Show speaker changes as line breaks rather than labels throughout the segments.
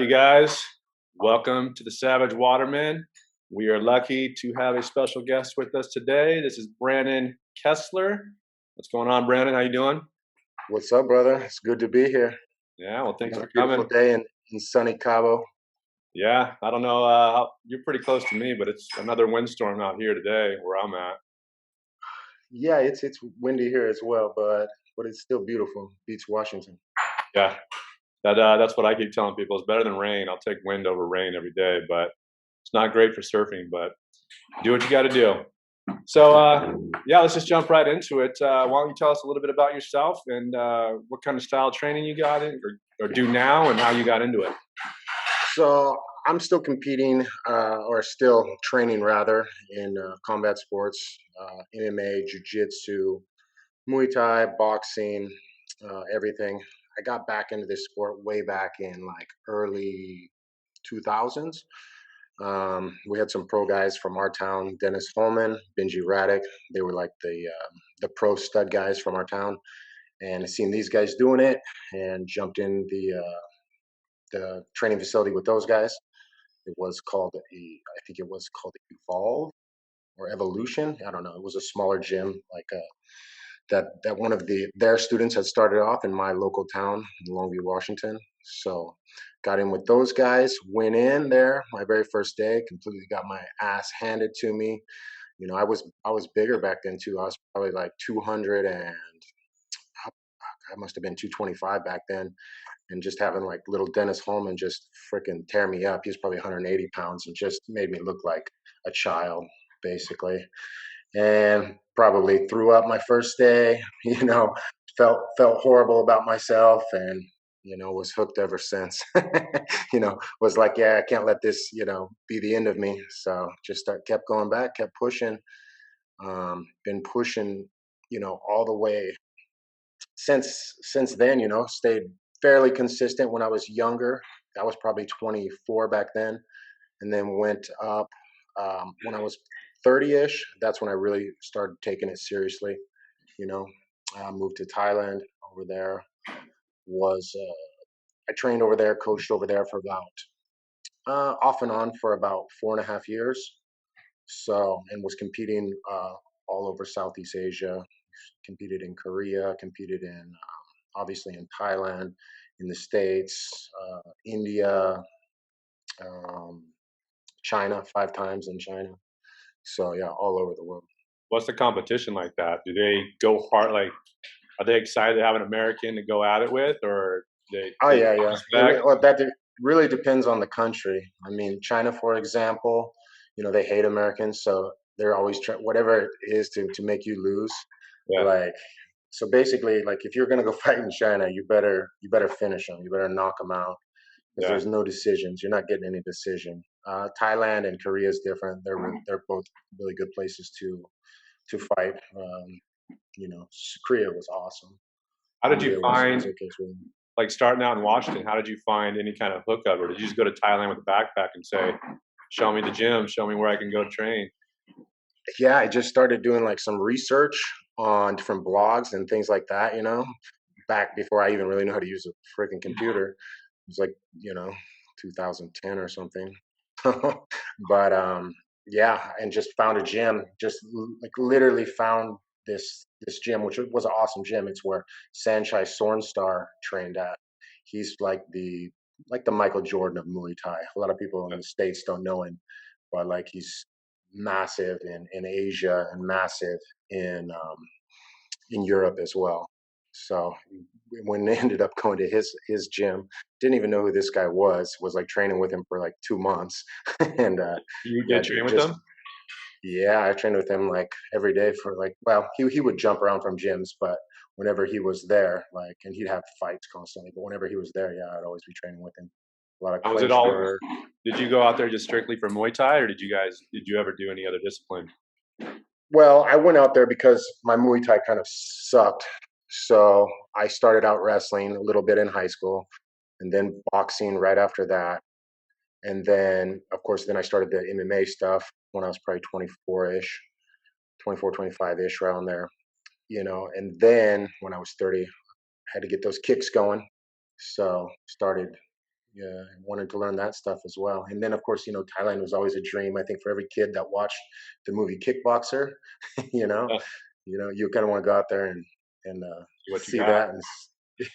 Howdy, guys. Welcome to the Savage Watermen. We are lucky to have a special guest with us today. This is Brandon Kesler. What's going on, Brandon? How you doing?
What's up, brother? It's good to be here.
Yeah, well, thanks for
Beautiful
coming.
day in sunny Cabo.
Yeah, I don't know. You're pretty close to me, but it's another windstorm out here today where I'm at.
Yeah, it's windy here as well, but it's still beautiful. Beats Washington.
Yeah, that's what I keep telling people. It's better than rain. I'll take wind over rain every day, but it's not great for surfing. But do what you got to do. So, yeah, let's just jump right into it. Why don't you tell us a little bit about yourself and what kind of style training you got in or do now and how you got into it?
So I'm still competing, or still training rather, in combat sports, MMA, Jiu-Jitsu, Muay Thai, boxing, everything. I got back into this sport way back in like early 2000s. We had some pro guys from our town, Dennis Holman, Benji Raddick. They were like the pro stud guys from our town, and I seen these guys doing it, and jumped in the training facility with those guys. It was called I think it was called Evolve or Evolution. I don't know. It was a smaller gym, like that one of their students had started off in my local town in Longview, Washington. So got in with those guys, went in there my very first day, completely got my ass handed to me. You know, I was bigger back then too. I was probably like 200 and I must have been 225 back then. And just having like little Dennis Holman just freaking tear me up. He was probably 180 pounds and just made me look like a child, basically. And probably threw up my first day, you know, felt horrible about myself, and was hooked ever since. Was like, yeah, I can't let this, be the end of me. So just kept going back, kept pushing. Been pushing, all the way since then. Stayed fairly consistent when I was younger. I was probably 24 back then, and then went up when I was 30-ish. That's when I really started taking it seriously. You know, I moved to Thailand. Over there was I trained over there, coached over there for about off and on for about 4.5 years. So, and was competing all over Southeast Asia. Competed in Korea, competed in obviously in Thailand, in the States, India, um, China, 5 times in China. So yeah, all over the world.
What's the competition like that? Do they go hard? Like, are they excited to have an American to go at it with, or
Oh
they
yeah, yeah.
respect?
Well, really depends on the country. I mean, China, for example, they hate Americans, so they're always whatever it is to make you lose.
Yeah,
Like, so basically, like if you're gonna go fight in China, you better finish them. You better knock them out because
yeah.
there's no decisions. You're not getting any decision. Thailand and Korea is different. They're both really good places to fight. Korea was awesome.
How did you
India was
find,
okay as well.
like, starting out in Washington? How did you find any kind of hookup, or did you just go to Thailand with a backpack and say, "Show me the gym, show me where I can go train"?
Yeah, I just started doing like some research on different blogs and things like that, back before I even really know how to use a freaking computer. It was like, 2010 or something. But yeah, and just found a gym, just like literally found this gym, which was an awesome gym. It's where Sanchai Sornstar trained at. He's like the Michael Jordan of Muay Thai. A lot of people in the States don't know him, but like he's massive in Asia and massive in Europe as well. So when they ended up going to his gym, didn't even know who this guy was like training with him for like 2 months. And
You
yeah,
did train with
just
them?
yeah, I trained with him like every day for like, well, he would jump around from gyms, but whenever he was there, like, and he'd have fights constantly, but whenever he was there, yeah, I'd always be training with him. A lot of
Was it
clinch
all?
work.
Did you go out there just strictly for Muay Thai, or did you ever do any other discipline?
Well, I went out there because my Muay Thai kind of sucked. So I started out wrestling a little bit in high school, and then boxing right after that. And then, of course, then I started the MMA stuff when I was probably 24-ish, 24, 25-ish, around there, And then when I was 30, I had to get those kicks going. So started, Yeah, I wanted to learn that stuff as well. And then, of course, Thailand was always a dream. I think for every kid that watched the movie Kickboxer, you know,
Uh,
you kind of want to go out there and
see what you
see
got.
that. And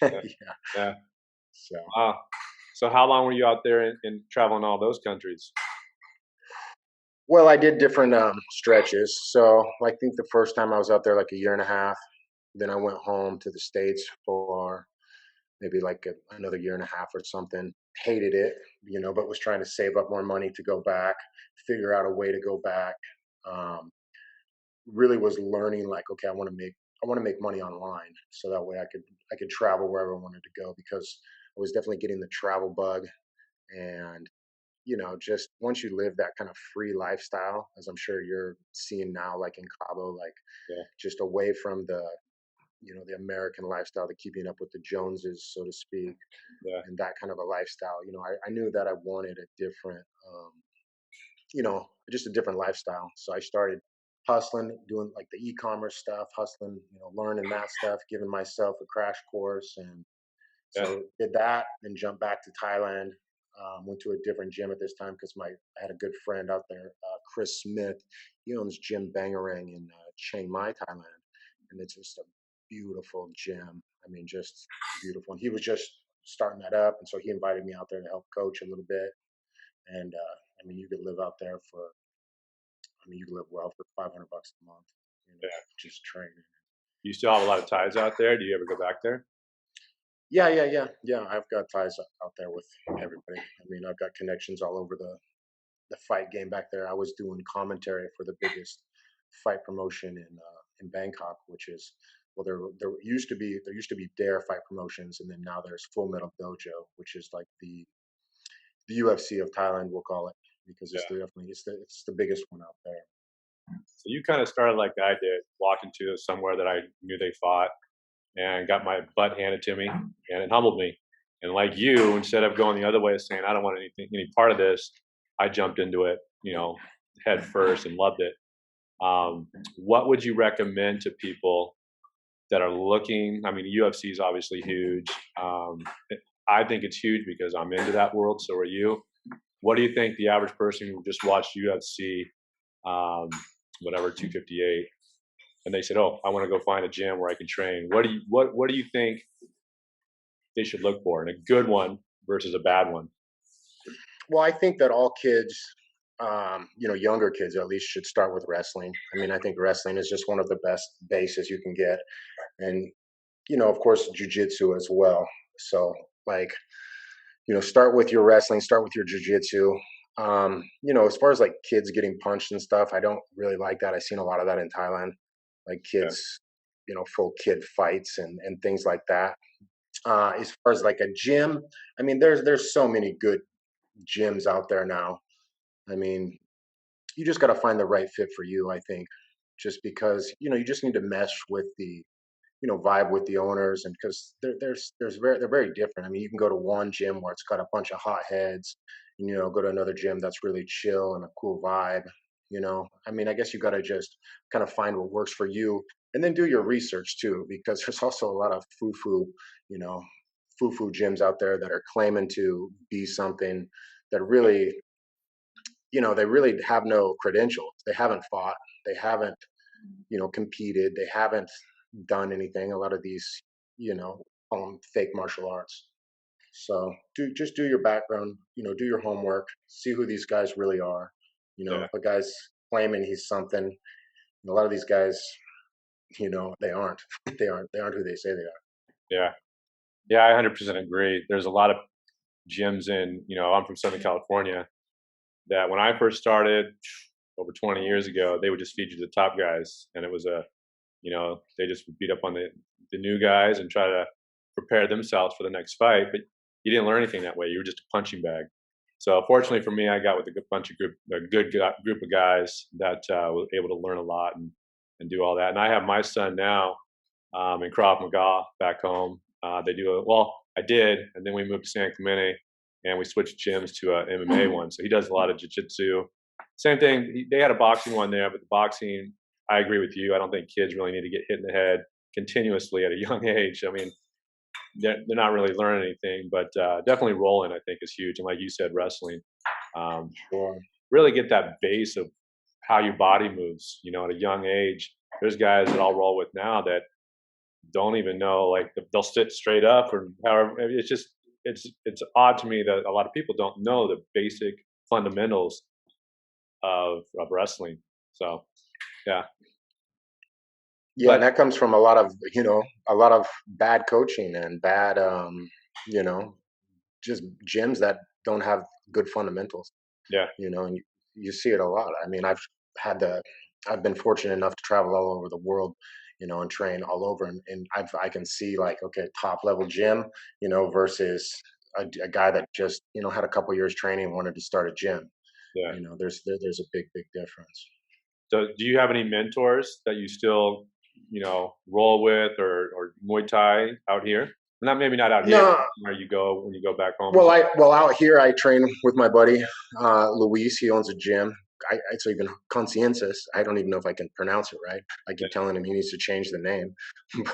Yeah.
yeah,
Yeah.
so.
Wow. So how long were you out there in traveling all those countries?
Well, I did different stretches. So I think the first time I was out there like a year and a half. Then I went home to the States for maybe like another year and a half or something. Hated it, but was trying to save up more money to go back, figure out a way to go back. Um, really was learning like, okay, I want to make money online, so that way I could travel wherever I wanted to go, because I was definitely getting the travel bug. And just once you live that kind of free lifestyle, as I'm sure you're seeing now, like in Cabo, like
Yeah.
just away from the American lifestyle, the keeping up with the Joneses, so to speak,
Yeah.
and that kind of a lifestyle. I knew that I wanted a different, just a different lifestyle. So I started hustling, doing like the e-commerce stuff, hustling, learning that stuff, giving myself a crash course. And
Yeah.
so did that, then jumped back to Thailand. Went to a different gym at this time because I had a good friend out there, Chris Smith. He owns Gym Bangarang in Chiang Mai, Thailand, and it's just a beautiful gym. I mean, just beautiful. And he was just starting that up, and so he invited me out there to help coach a little bit. And I mean, you could live out there for, I mean, you could live well for $500 a month,
Yeah.
just training.
You still have a lot of ties out there. Do you ever go back there?
Yeah, yeah, yeah, yeah. I've got ties out there with everybody. I mean, I've got connections all over the fight game back there. I was doing commentary for the biggest fight promotion in Bangkok, which is, well, there used to be Dare Fight Promotions, and then now there's Full Metal Dojo, which is like the UFC of Thailand, we'll call it, because
Yeah.
it's the biggest one out there.
So you kind of started like I did, walked into somewhere that I knew they fought and got my butt handed to me, and it humbled me. And like you, instead of going the other way, saying I don't want any part of this, I jumped into it, head first and loved it. What would you recommend to people that are looking? I mean, UFC is obviously huge. Um, I think it's huge because I'm into that world. So are you. What do you think the average person who just watched UFC, um, whatever 258, and they said, "Oh, I want to go find a gym where I can train." What do you think they should look for in a good one versus a bad one?
Well, I think that all kids, younger kids at least, should start with wrestling. I mean, I think wrestling is just one of the best bases you can get, and of course, jujitsu as well. So, like, start with your wrestling, start with your jujitsu. As far as like kids getting punched and stuff, I don't really like that. I've seen a lot of that in Thailand, like
Yeah,
kids, full kid fights and things like that. As far as like a gym, I mean, there's so many good gyms out there now. I mean, you just got to find the right fit for you, I think, just because you just need to mesh with the vibe with the owners, and because they're very different. I mean, you can go to one gym where it's got a bunch of hot heads, and go to another gym that's really chill and a cool vibe. I mean, I guess you got to just kind of find what works for you, and then do your research too, because there's also a lot of you know foo gyms out there that are claiming to be something that really, they really have no credentials. They haven't fought. They haven't, competed. They haven't done anything. A lot of these, fake martial arts. So just do your background. Do your homework. See who these guys really are.
yeah,
If a guy's claiming he's something, a lot of these guys, they aren't. They aren't who they say they are.
yeah, yeah. I 100% agree. There's a lot of gyms I'm from Southern California, that when I first started over 20 years ago, they would just feed you the top guys, and it was they just would beat up on the new guys and try to prepare themselves for the next fight. But you didn't learn anything that way. You were just a punching bag. So fortunately for me, I got with a group of guys that were able to learn a lot and do all that. And I have my son now in Krav Maga back home. They do well. I did, and then we moved to San Clemente, and we switched gyms to a MMA one. So he does a lot of jiu-jitsu. Same thing. They had a boxing one there, but the boxing, I agree with you. I don't think kids really need to get hit in the head continuously at a young age. I mean, they're not really learning anything, but definitely rolling, I think, is huge. And like you said, wrestling, um,
Sure.
really get that base of how your body moves, at a young age. There's guys that I'll roll with now that don't even know, like they'll sit straight up or however. It's just, it's odd to me that a lot of people don't know the basic fundamentals of wrestling. So, yeah.
Yeah, and
But
that comes from a lot of bad coaching and bad, you know, just gyms that don't have good fundamentals.
yeah,
And you see it a lot. I mean, had the, I've been fortunate enough to travel all over the world, and train all over, and I can see like, okay, top level gym, versus a guy that just, had a couple years training and wanted to start a gym.
yeah.
There's a big difference.
So, do you have any mentors that you still, roll with, or Muay Thai out here? Not maybe not out here.
No,
Where you go when you go back home?
well, out here I train with my buddy Luis. He owns a gym. It's even consciences. I don't even know if I can pronounce it right. I
Yeah,
keep telling him he needs to change the name,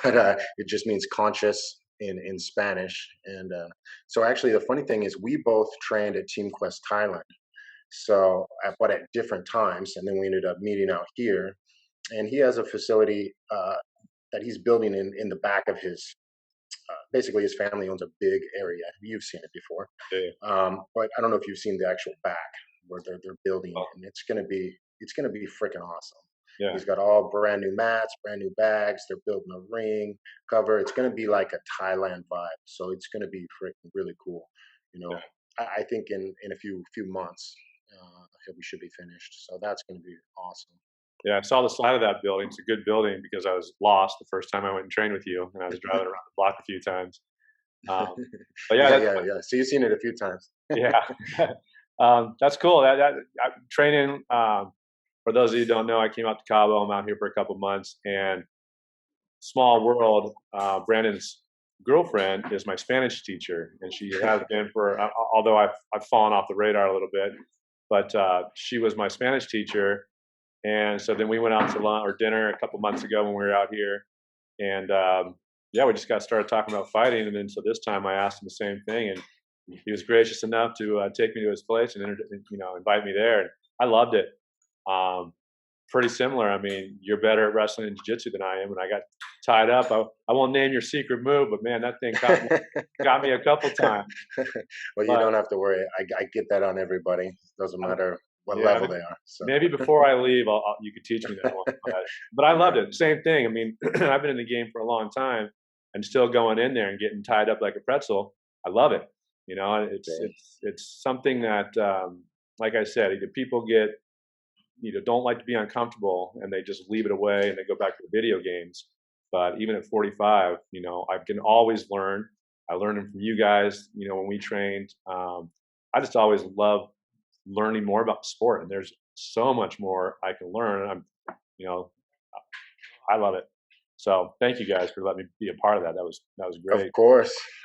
but it just means conscious in Spanish. And so actually, the funny thing is, we both trained at Team Quest Thailand. So, but at different times, and then we ended up meeting out here. And he has a facility that he's building in the back of his, basically his family owns a big area. You've seen it before,
yeah.
but I don't know if you've seen the actual back where they're building,
Oh,
and it's gonna be freaking awesome.
yeah,
He's got all brand new mats, brand new bags. They're building a ring cover. It's gonna be like a Thailand vibe. So it's gonna be freaking really cool. You
yeah,
know, I think in a few months, we should be finished. So that's gonna be awesome.
yeah. I saw the side of that building. It's a good building because I was lost the first time I went and trained with you, and I was driving around the block a few times. Um, but yeah,
Yeah. So you've seen it a few times.
yeah. That's cool. Training. For those of you who don't know, I came out to Cabo. I'm out here for a couple months, and small world. Brandon's girlfriend is my Spanish teacher, and she has been for. Although I've fallen off the radar a little bit, but she was my Spanish teacher, and so then we went out to lunch or dinner a couple months ago when we were out here, and yeah, we just got started talking about fighting, and then so this time I asked him the same thing, and he was gracious enough to take me to his place and invite me there, and I loved it. Um, Pretty similar. I mean, you're better at wrestling and jiu-jitsu than I am, and I got tied up. I won't name your secret move, but man, that thing got me a couple times.
Well, you
But
don't have to worry. I get that on everybody. Doesn't
I'm,
matter what
yeah,
level they are. So
maybe before I leave, you could teach me that one. But I loved
yeah,
it. Same thing. I mean, I've been in the game for a long time. I'm still going in there and getting tied up like a pretzel. I love it.
same.
It's something that, like I said, either people don't like to be uncomfortable and they just leave it away and they go back to the video games. But even at 45, I can always learn. I learned them from you guys, when we trained. I just always love learning more about the sport, and there's so much more I can learn. And you know, I love it. So thank you guys for letting me be a part of that. That was great.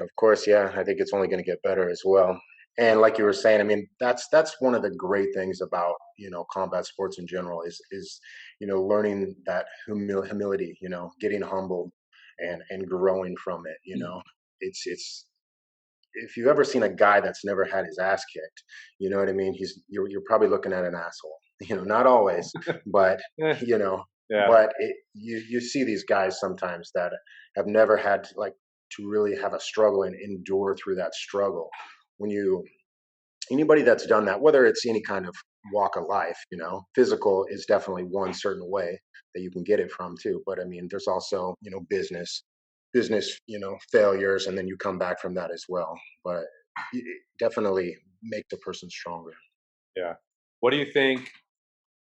Of course, yeah. I think it's only going to get better as well. And like you were saying, I mean, that's one of the great things about combat sports in general is learning that humility, getting humbled and growing from it. It's if you've ever seen a guy that's never had his ass kicked, you know what I mean? You're probably looking at an asshole. Not always, but
Eh,
you know,
yeah,
but you see these guys sometimes that have never had to really have a struggle and endure through that struggle. When you Anybody that's done that, whether it's any kind of walk of life, physical is definitely one certain way that you can get it from too. But I mean, there's also, business, failures, and then you come back from that as well. But it definitely make the person stronger.
yeah. What do you think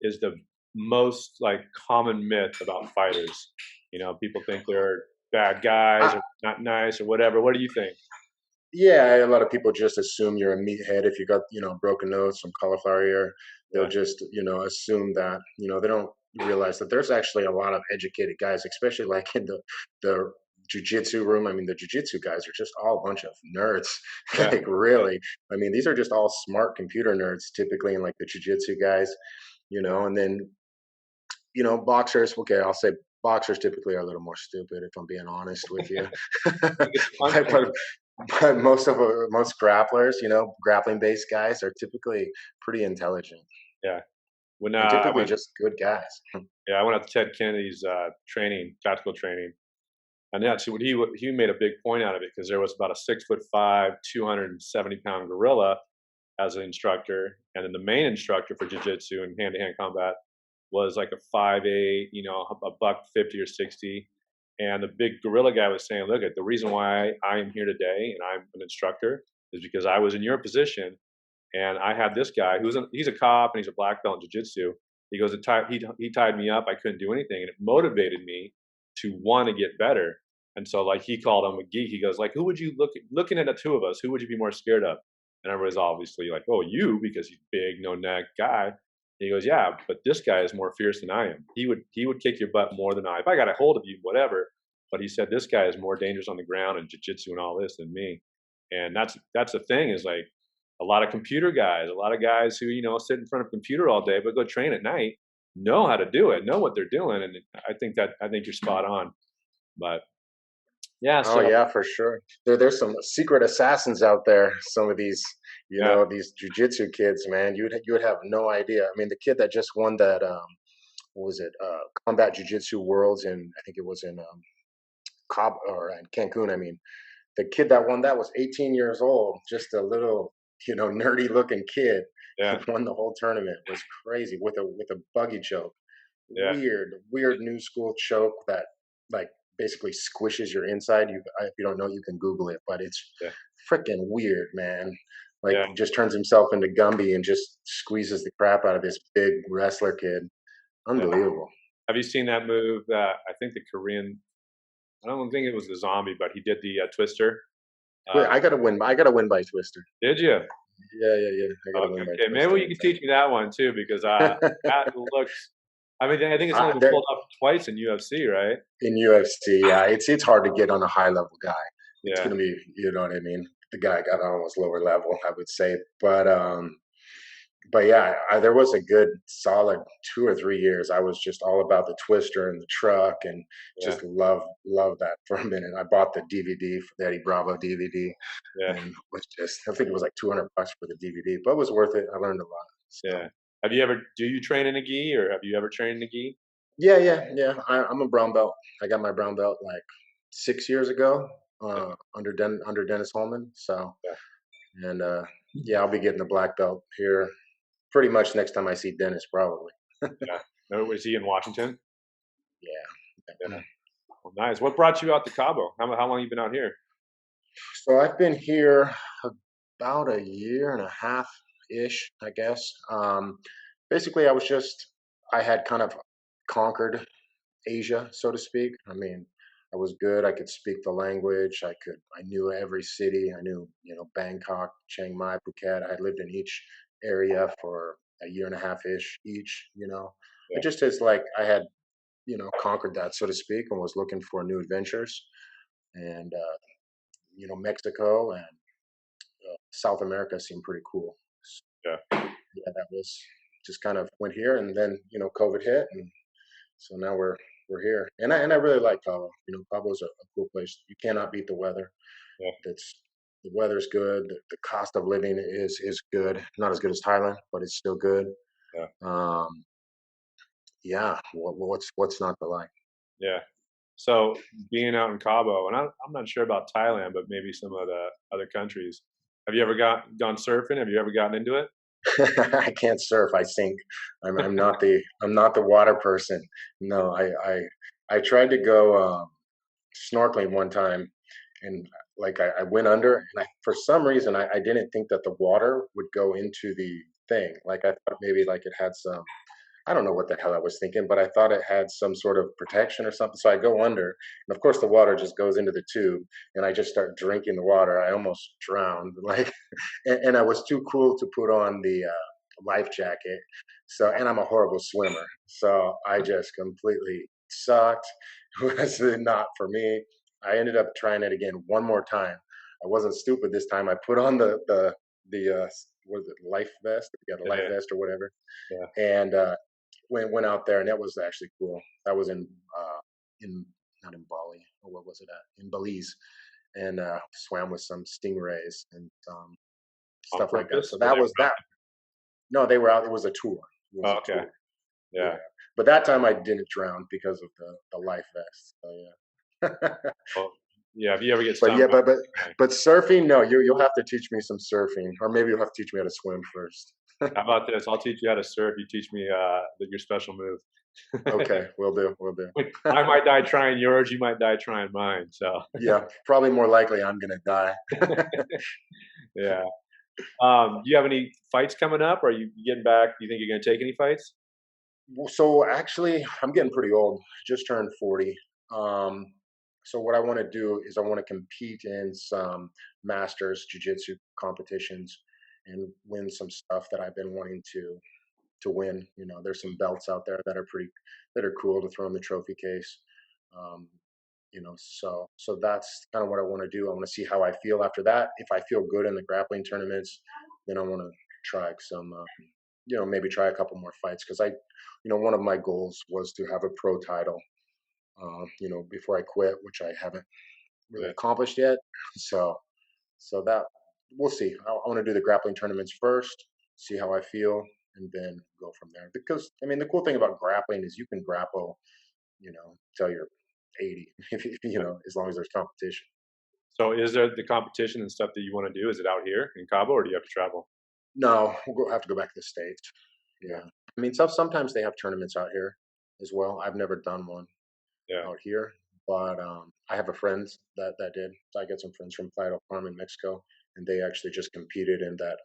is the most like common myth about fighters? People think they're bad guys
I,
or not nice or whatever. What do you think?
Yeah, a lot of people just assume you're a meathead if you got, a broken nose, some cauliflower ear. They'll
Yeah,
just, assume that, they don't realize that there's actually a lot of educated guys, especially like in the jujitsu room. I mean, the jujitsu guys are just all a bunch of nerds.
yeah,
Like really. I mean, these are just all smart computer nerds typically, and like the jujitsu guys, and then, boxers, okay, I'll say boxers typically are a little more stupid, if I'm being honest with you.
You get the punch
but,
in.
but, but most grapplers, grappling based guys are typically pretty intelligent
Yeah. When
and
I
typically
went,
just good guys.
yeah, I went out to Ted Kennedy's training, tactical training, and yeah, so he made a big point out of it because there was about a 6'5", 270-pound gorilla as an instructor, and then the main instructor for jiu-jitsu and hand-to-hand combat was like a 5'8", a buck 50 or 60. And the big gorilla guy was saying, look, the reason why I am here today and I'm an instructor is because I was in your position and I had this guy he's a cop and he's a black belt in jiu-jitsu. He goes, he tied me up. I couldn't do anything. And it motivated me to want to get better. And so like he called him a geek. He goes like, who would you looking at the two of us, who would you be more scared of? And everybody's obviously like, oh, you, because he's big, no neck guy. He goes, yeah, but this guy is more fierce than I am. He would kick your butt more than I. If I got a hold of you, whatever. But he said this guy is more dangerous on the ground and jiu-jitsu and all this than me. And that's the thing is like a lot of computer guys, a lot of guys who sit in front of a computer all day but go train at night know how to do it, know what they're doing, and I think you're spot on. But yeah,
Oh
so
yeah, for sure. There's some secret assassins out there. Some of these,
yeah,
these jujitsu kids, man. You would have no idea. I mean, the kid that just won that, what was it? Combat Jiu-Jitsu Worlds, and I think it was in Cobb or in Cancun. I mean, the kid that won that was 18 years old, just a little, nerdy looking kid.
yeah,
Won the whole tournament. It was crazy with a buggy choke.
yeah,
Weird new school choke that like basically squishes your inside. If you don't know, you can Google it, but it's
yeah,
freaking weird, man. Like
yeah,
just turns himself into Gumby and just squeezes the crap out of this big wrestler kid.
yeah.
Unbelievable.
Have you seen that move that I think the Korean? I don't think it was the zombie, but he did the twister.
Wait,
Uh,
I gotta win. I gotta win by Twister.
did you?
Yeah. I gotta
Okay,
win by
okay. Maybe you
Twister.
can teach me that one too, because that looks. I mean, I think it's only been
There
pulled off twice in UFC, right?
in UFC, yeah, it's hard to get on a high level guy. It's
Yeah,
gonna be, you know what I mean. The guy got on almost lower level, I would say, but yeah, there was a good solid 2 or 3 years. I was just all about the twister and the truck, and
yeah,
just love that for a minute. I bought the DVD for the Eddie Bravo DVD,
yeah,
and was just I think it was like $200 for the DVD, but it was worth it. I learned a lot. So
yeah. Have you ever? Do you train in a gi, or have you ever trained in a gi?
yeah. I'm a brown belt. I got my brown belt like 6 years ago
Yeah,
under Dennis Holman. So
yeah,
and yeah, I'll be getting the black belt here pretty much next time I see Dennis, probably.
yeah. No, was he in Washington?
Yeah.
Yeah. Well, nice. What brought you out to Cabo? How long you been out here?
So I've been here about a year and a half ish, I guess. Basically, I had kind of conquered Asia, so to speak. I mean, I was good. I could speak the language. I knew every city. I knew, Bangkok, Chiang Mai, Phuket. I had lived in each area for a year and a half ish each. It
Yeah,
just is like I had, conquered that, so to speak, and was looking for new adventures. And, Mexico and South America seemed pretty cool. So,
yeah,
yeah, that was just kind of went here, and then COVID hit, and so now we're here. And I really like Cabo. Cabo's a cool place. You cannot beat the weather.
yeah,
It's the weather's good. The cost of living is good. Not as good as Thailand, but it's still good.
yeah,
Um, yeah, what's not to like?
yeah. So being out in Cabo, and I'm not sure about Thailand, but maybe some of the other countries. Have you ever gone surfing? Have you ever gotten into it?
I can't surf. I sink. I'm not the water person. No, I tried to go snorkeling one time, and like I went under, and for some reason I didn't think that the water would go into the thing. Like I thought maybe like it had some. I don't know what the hell I was thinking, but I thought it had some sort of protection or something. So I go under, and of course the water just goes into the tube, and I just start drinking the water. I almost drowned, like, and I was too cool to put on the life jacket. So, and I'm a horrible swimmer, so I just completely sucked. It was not for me. I ended up trying it again one more time. I wasn't stupid this time. I put on the what is it, life vest? Yeah, the life
Yeah,
vest or whatever,
yeah,
and went out there, and that was actually cool. That was in in not in Bali, or what was it at? In Belize, and swam with some stingrays and
On
stuff like that.
purpose?
So
Or
that was that. No, they were out. It was a tour. It was
oh,
a
okay.
tour. Yeah,
Yeah.
but that time I didn't drown because of the life vest. So yeah.
Well, yeah. If you ever get
But
stung
yeah,
by
but surfing, no, you'll have to teach me some surfing, or maybe you'll have to teach me how to swim first.
how about this? I'll teach you how to surf. You teach me your special move.
Okay, we'll do, we'll do.
I might die trying yours. You might die trying mine. So
Yeah, probably more likely I'm gonna die.
yeah. Do you have any fights coming up? Or are you getting back? Do you think you're going to take any fights?
Well, so actually, I'm getting pretty old. Just turned 40. Um, so what I want to do is I want to compete in some masters jiu-jitsu competitions and win some stuff that I've been wanting to win. You know, there's some belts out there that are cool to throw in the trophy case. Um, so that's kind of what I want to do. I want to see how I feel after that. If I feel good in the grappling tournaments, then I want to try some, maybe try a couple more fights because one of my goals was to have a pro title, before I quit, which I haven't really
Yeah.
accomplished yet. So, so that we'll see. I want to do the grappling tournaments first, see how I feel, and then go from there. Because I mean, the cool thing about grappling is you can grapple, till you're 80, as long as there's competition.
So is there the competition and stuff that you want to do? Is it out here in Cabo, or do you have to travel?
No, have to go back to the States.
Yeah.
Yeah. I mean, sometimes they have tournaments out here as well. I've never done one
Yeah.
out here, but I have a friend that did. So I get some friends from Playa del Carmen, Mexico, and they actually just competed in that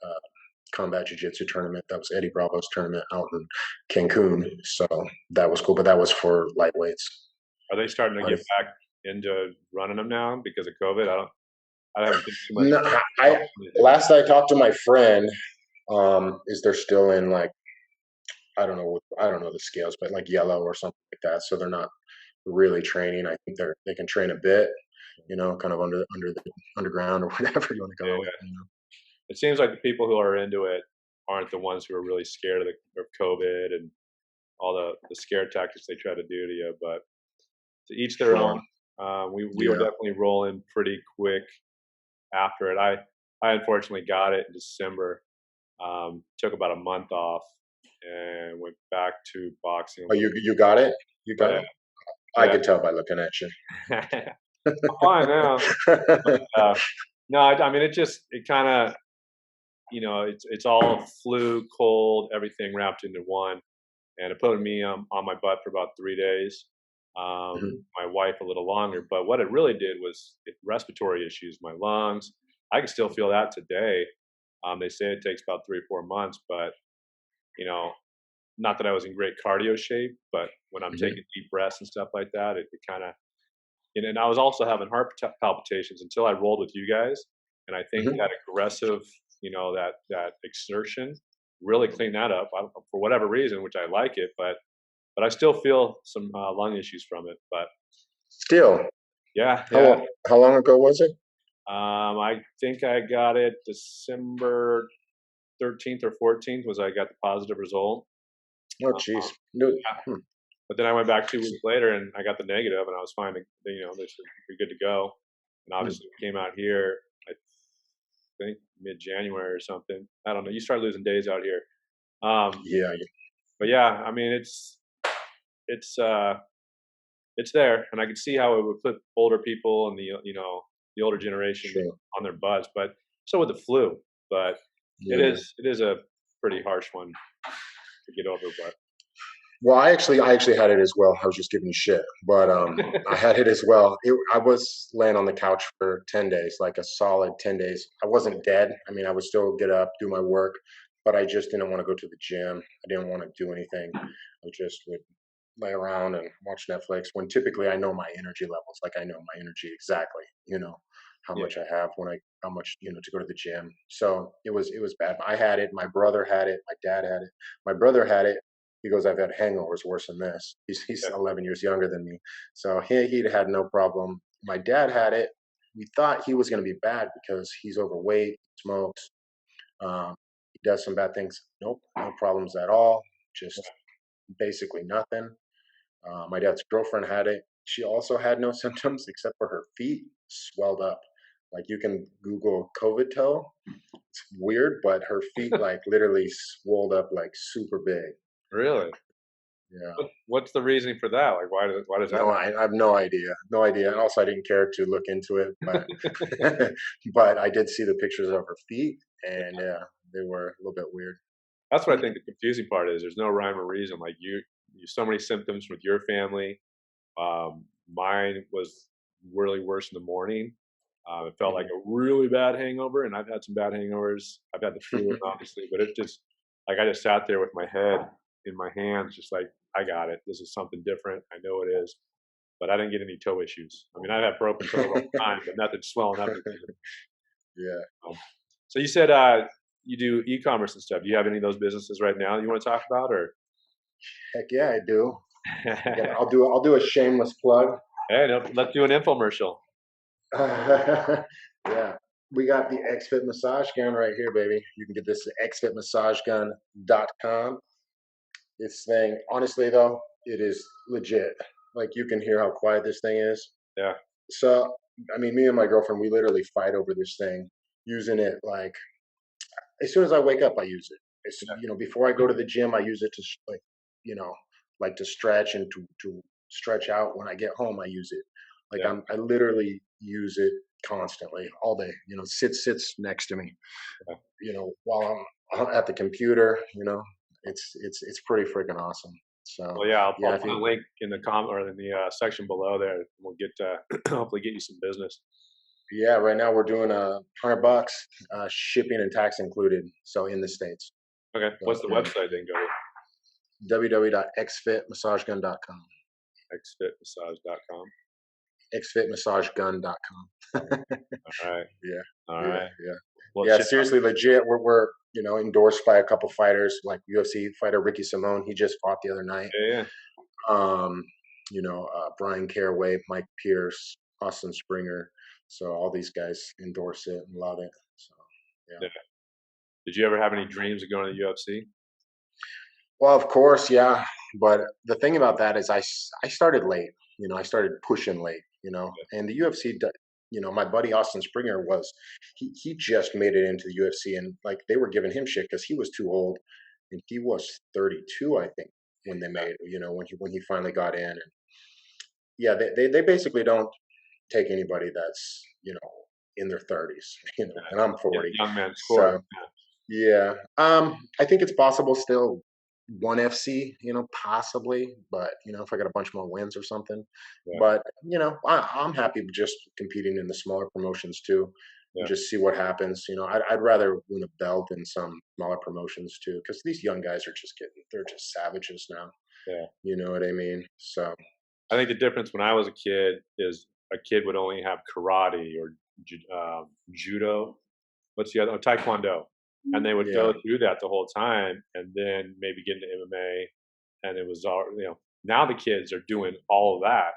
combat jiu-jitsu tournament. That was Eddie Bravo's tournament out in Cancun. So that was cool, but that was for lightweights.
Are they starting to
But
get
if
back into running them now because of COVID? I haven't seen too much.
no, last I talked to my friend, is they're still in like I don't know the scales, but like yellow or something like that. So they're not really training. I think they can train a bit, kind of under the underground or whatever you want to call it.
Yeah. It seems like the people who are into it aren't the ones who are really scared of COVID and all the scare tactics they try to do to you. But to each their
Sure.
own. We were
Yeah.
definitely rolling pretty quick after it. I unfortunately got it in December. Took about a month off and went back to boxing a
Oh,
little.
you got it. You got
Yeah,
it. I
yeah.
could tell by looking at you.
I'm fine now. No, I mean it kind of it's all flu, cold, everything wrapped into one, and it put me on my butt for about 3 days.
Mhm.
My wife a little longer, but what it really did was respiratory issues, my lungs. I can still feel that today. They say it takes about 3 or 4 months, but you know, not that I was in great cardio shape, but when I'm
Mhm.
taking deep breaths and stuff like that, it kind of, and I was also having heart palpitations until I rolled with you guys. And I think
Mhm.
that aggressive, that exertion really cleaned that up for whatever reason, which I like it, but I still feel some lung issues from it. But
Still,
yeah,
how
yeah.
how long ago was it?
I think I got it December 13th or 14th was I got the positive result.
Oh,
Uh,
geez. No.
yeah.
Hmm.
But then I went back 2 weeks later and I got the negative and I was fine. They said you're good to go. And
Hmm.
obviously we came out here, I think mid-January or something. I don't know. You start losing days out here. Um,
Yeah.
but yeah, I mean, it's, uh, it's there. And I could see how it would put older people and the older generation
Sure.
on their butts, but so with the flu, but
Yeah.
it is a pretty harsh one to get over, but
Well, I actually had it as well. I was just giving you shit, but I had it as well. I was laying on the couch for 10 days, like a solid 10 days. I wasn't dead. I mean, I would still get up, do my work, but I just didn't want to go to the gym. I didn't want to do anything. I just would lay around and watch Netflix. When typically I know my energy levels, like I know my energy exactly. How
yeah,
much I have how much to go to the gym. So it was bad. I had it. My brother had it. My dad had it. My brother had it. He goes, I've had hangovers worse than this. He's
yeah,
11 years younger than me. So he'd had no problem. My dad had it. We thought he was going to be bad because he's overweight, smokes, he does some bad things. Nope, no problems at all. Just basically nothing. My dad's girlfriend had it. she also had no symptoms except for her feet swelled up. Like you can Google COVID toe. It's weird, but her feet like literally swelled up like super big.
Really?
Yeah.
What's the reasoning for that? Like, why does that
No, I have no idea. No idea. And also I didn't care to look into it, but but I did see the pictures of her feet and
happen?
yeah, they were a little bit weird.
That's what I think the confusing part is. There's no rhyme or reason. Like you so many symptoms with your family. Mine was really worse in the morning. It felt like
Mhm.
a really bad hangover, and I've had some bad hangovers. I've had the flu, obviously, but it's just like I just sat there with my head in my hands, just like I got it. This is something different. I know it is, but I didn't get any toe issues. I mean, I have broken toes all the time, but nothing swelling up.
Yeah.
Um, so you said you do e-commerce and stuff. Do you have any of those businesses right now you want to talk about, or?
Heck yeah, I do. Yeah, I'll do a shameless plug.
Hey, no, let's do an infomercial.
Yeah. We got the XFit massage gun right here, baby. You can get this at xfitmassagegun.com. This thing, honestly though, it is legit. Like you can hear how quiet this thing is.
Yeah,
So, I mean, me and my girlfriend, we literally fight over this thing, using it like as soon as I wake up, I use it. It's,
yeah,
before I go to the gym, I use it to like, you know, like to stretch and to stretch out. When I get home, I use it. Like
yeah.
I literally use it constantly, all day. Sits next to me.
Yeah.
While I'm at the computer. It's pretty freaking awesome. So
Well, yeah,
yeah,
I'll
I
put a
think
link in the or in the section below there. We'll get hopefully get you some business.
yeah. Right now we're doing $100, shipping and tax included. So in the States.
Okay,
So
what's the
yeah,
website then? Go to
www.xfitmassagegun.com.
xfitmassage.com.
xfitmassagegun.com.
All right,
Yeah,
all
yeah,
right.
yeah,
Well,
yeah.
shit.
Seriously, legit. We're endorsed by a couple fighters, like UFC fighter Ricky Simone. He just fought the other night.
Yeah, yeah,
Um, Brian Caraway, Mike Pierce, Austin Springer. So all these guys endorse it and love it. So yeah.
yeah. Did you ever have any dreams of going to the UFC?
Well, of course, yeah. But the thing about that is, I started late. I started pushing late. And the UFC. My buddy Austin Springer he just made it into the UFC, and like they were giving him shit because he was too old, and he was 32, I think, when they made. When he finally got in, and yeah, they basically don't take anybody that's in their 30s. And I'm
Yeah,
40,
young man scored.
so. Yeah. I think it's possible still one FC, possibly, but if I got a bunch more wins or something.
Yeah,
But I'm happy with just competing in the smaller promotions too, and
yeah,
just see what happens. I'd rather win a belt in some smaller promotions too, because these young guys they're just savages now.
yeah.
You know what I mean? So
I think the difference when I was a kid is a kid would only have karate or judo. What's the other? Oh, taekwondo, and they would
yeah.
go through that the whole time, and then maybe get into MMA, and it was all Now the kids are doing all of that.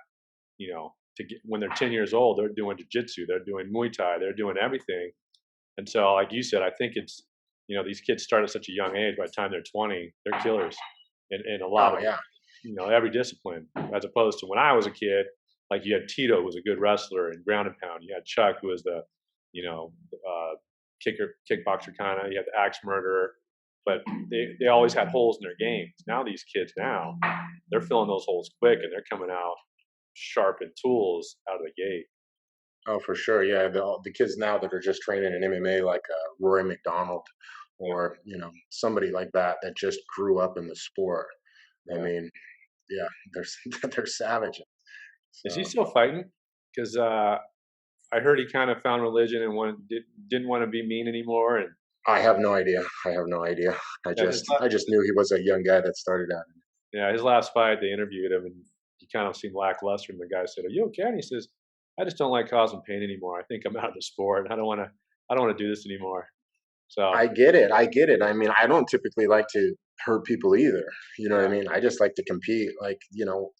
To get when they're 10 years old, they're doing jiu-jitsu, they're doing Muay Thai, they're doing everything. And so, like you said, I think it's these kids start at such a young age. By the time they're 20, they're killers in a lot
Oh
of
yeah.
every discipline, as opposed to when I was a kid. Like you had Tito, who was a good wrestler in ground and pound. You had Chuck, who was the kickboxer kind of. You had the axe murderer, but they always had holes in their games. Now these kids they're filling those holes quick, and they're coming out sharpened tools out of the gate.
Oh, for sure. Yeah, the kids now that are just training in MMA, like Rory McDonald,
Yeah,
or somebody like that just grew up in the sport. I
yeah.
mean, yeah, they're they're savage.
Is he
So
still fighting? Because I heard he kind of found religion and didn't want to be mean anymore. And
I have no idea. I have no idea. I
yeah,
just I just knew he was a young guy that started out.
his last fight, they interviewed him, and he kind of seemed lackluster. And the guy said, "Are you okay?" And he says, "I just don't like causing pain anymore. I think I'm out of the sport. I don't want to do this anymore." So
I get it. I get it. I mean, I don't typically like to hurt people either. You know what I
yeah,
mean? I just like to compete. Like,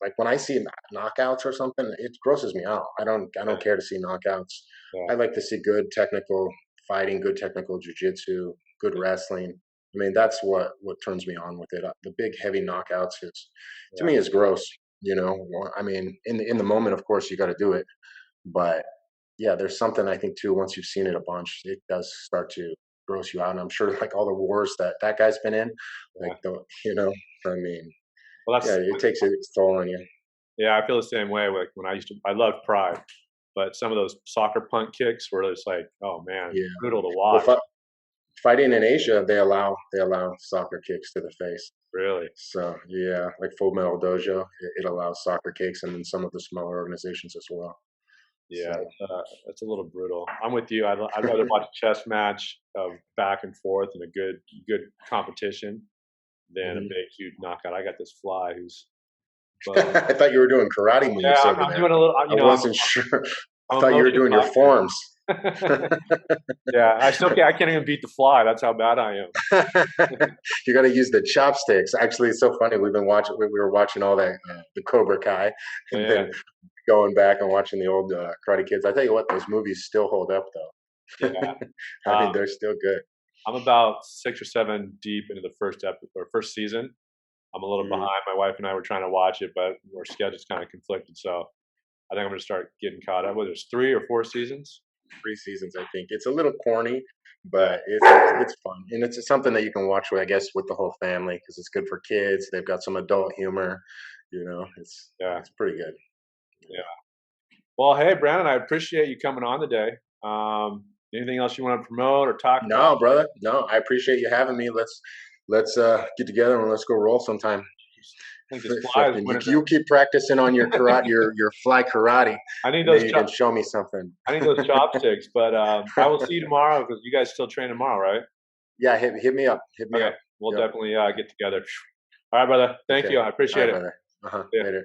like when I see knockouts or something, it grosses me out. I
yeah,
don't care to see knockouts.
yeah,
I like to see good technical fighting, good technical jujitsu, good
yeah,
wrestling. I mean, that's what turns me on with it. The big heavy knockouts is to
yeah.
me is gross. I mean, in the moment, of course, you got to do it, but yeah, there's something I think too. Once you've seen it a bunch, it does start to gross you out. And I'm sure like all the wars that guy's been in, like
Yeah.
I mean,
Well,
yeah,
that's
it takes its toll on you.
yeah. I feel the same way. Like when I loved Pride, but some of those soccer punt kicks were just like, oh man,
Yeah.
brutal to
Well,
watch.
fighting in Asia, they allow soccer kicks to the face.
Really.
So yeah, like Full Metal Dojo, it allows soccer kicks, and then some of the smaller organizations as well.
Yeah,
So
that's a little brutal. I'm with you. I'd rather watch a chess match of back and forth and a good competition than a
mhm.
big huge knockout. I got this fly who's, but
I thought you were doing karate
yeah,
moves over
I'm
there.
doing a little.
I wasn't sure. I
I'm a
thought you were
motion
doing your forms.
fighter. Yeah, I can't even beat the fly. That's how bad I am.
You got to use the chopsticks. Actually, it's so funny. We were watching all that the Cobra Kai, and
Yeah,
then going back and watching the old Karate Kids. I tell you what, those movies still hold up, though.
yeah.
I
Um,
mean, they're still good.
I'm about 6 or 7 deep into the first season. I'm a little
Mhm.
behind. My wife and I were trying to watch it, but our schedules kind of conflicted. So I think I'm going to start getting caught up. Whether it's 3 or 4 seasons.
3 seasons, I think. It's a little corny,
Yeah,
but it's fun, and it's something that you can watch with, I guess, with the whole family because it's good for kids. They've got some adult humor.
yeah,
It's pretty good.
yeah. Well, hey, Brandon, I appreciate you coming on today. Anything else you want to promote or talk about?
No, brother. No, I appreciate you having me. Let's get together and let's go roll sometime.
I think this fly is winning.
You keep practicing on your karate, your fly karate,
I need
and then
those.
you can show me something.
I need those chopsticks. But I will see you tomorrow because you guys still train tomorrow, right?
Yeah, hit me up. Hit me
Okay,
up.
we'll
Yep.
definitely get together. All right, brother. Thank
Okay.
you. I
All
appreciate
right,
it.
brother.
See ya.
Later.